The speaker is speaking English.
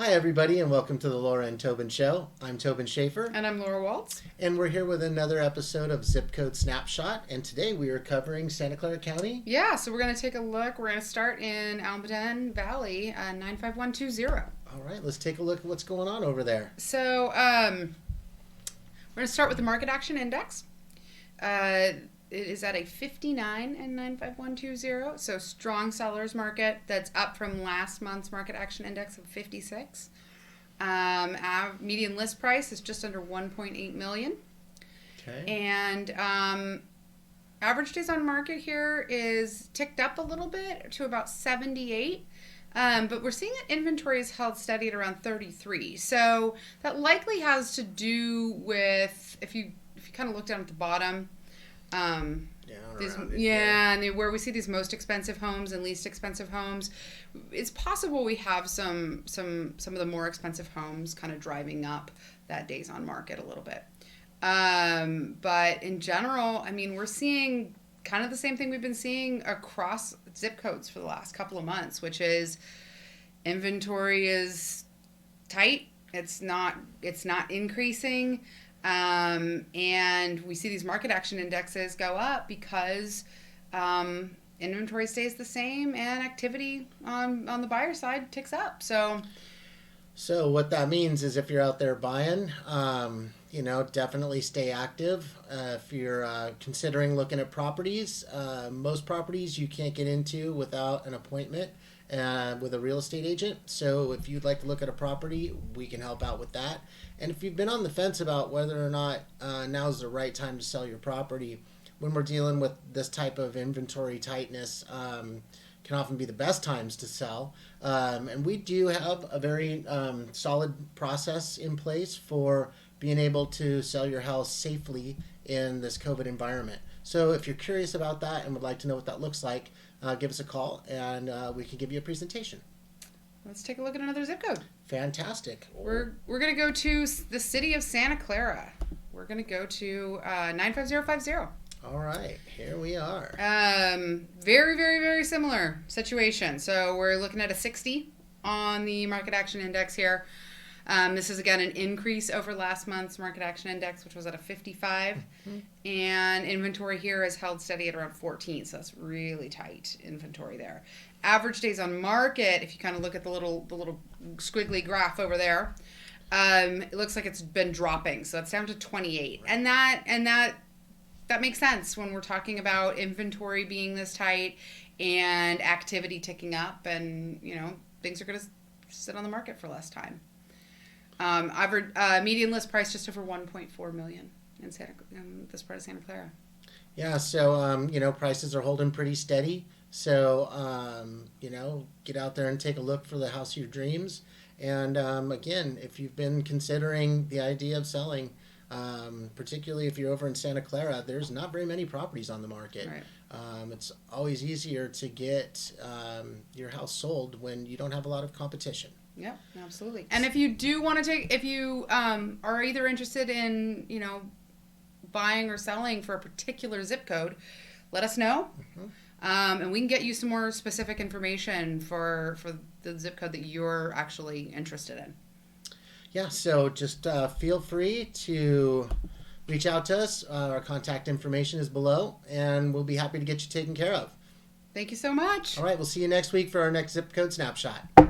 Hi, everybody, and welcome to the Laura and Tobin Show. I'm Tobin Schaefer. And I'm Laura Waltz. And we're here with another episode of Zipcode Snapshot. And today we are covering Santa Clara County. Yeah, so we're going to take a look. We're going to start in Almaden Valley, 95120. All right, let's take a look at what's going on over there. So we're going to start with the Market Action Index. It is at a 59 in 95120, so strong sellers market. That's up from last month's Market Action Index of 56. Median list price is just under 1.8 million. Okay. And average days on market here is ticked up a little bit to about 78. But we're seeing that inventory is held steady at around 33. So that likely has to do with, if you kind of look down at the bottom, and where we see these most expensive homes and least expensive homes, it's possible we have some of the more expensive homes kind of driving up that days on market a little bit. But in general, I mean, we're seeing kind of the same thing we've been seeing across zip codes for the last couple of months, which is inventory is tight. It's not increasing. And we see these market action indexes go up because inventory stays the same and activity on the buyer side ticks up. So what that means is if you're out there buying, definitely stay active. If you're considering looking at properties, most properties you can't get into without an appointment with a real estate agent. So if you'd like to look at a property, we can help out with that. And if you've been on the fence about whether or not now's the right time to sell your property, when we're dealing with this type of inventory tightness, can often be the best times to sell. And we do have a very solid process in place for being able to sell your house safely in this COVID environment. So if you're curious about that and would like to know what that looks like, give us a call and we can give you a presentation. Let's take a look at another zip code. Fantastic. We're going to go to the city of Santa Clara. We're going to go to 95050. All right, here we are. Very, very, very similar situation. So we're looking at a 60 on the Market Action Index here. This is, again, an increase over last month's Market Action Index, which was at a 55. Mm-hmm. And inventory here is held steady at around 14, so that's really tight inventory there. Average days on market, if you kind of look at the little squiggly graph over there, it looks like it's been dropping, so it's down to 28. Right. And that makes sense when we're talking about inventory being this tight and activity ticking up, and things are going to sit on the market for less time. Average median list price just over 1.4 million in this part of Santa Clara. Yeah, so prices are holding pretty steady. So get out there and take a look for the house of your dreams. And again, if you've been considering the idea of selling, particularly if you're over in Santa Clara, there's not very many properties on the market. Right. It's always easier to get your house sold when you don't have a lot of competition. Yeah, absolutely. And if you do want to if you are either interested in, buying or selling for a particular zip code, let us know. Mm-hmm. And we can get you some more specific information for the zip code that you're actually interested in. Yeah, so just feel free to reach out to us. Our contact information is below, and we'll be happy to get you taken care of. Thank you so much. All right, we'll see you next week for our next Zip Code Snapshot.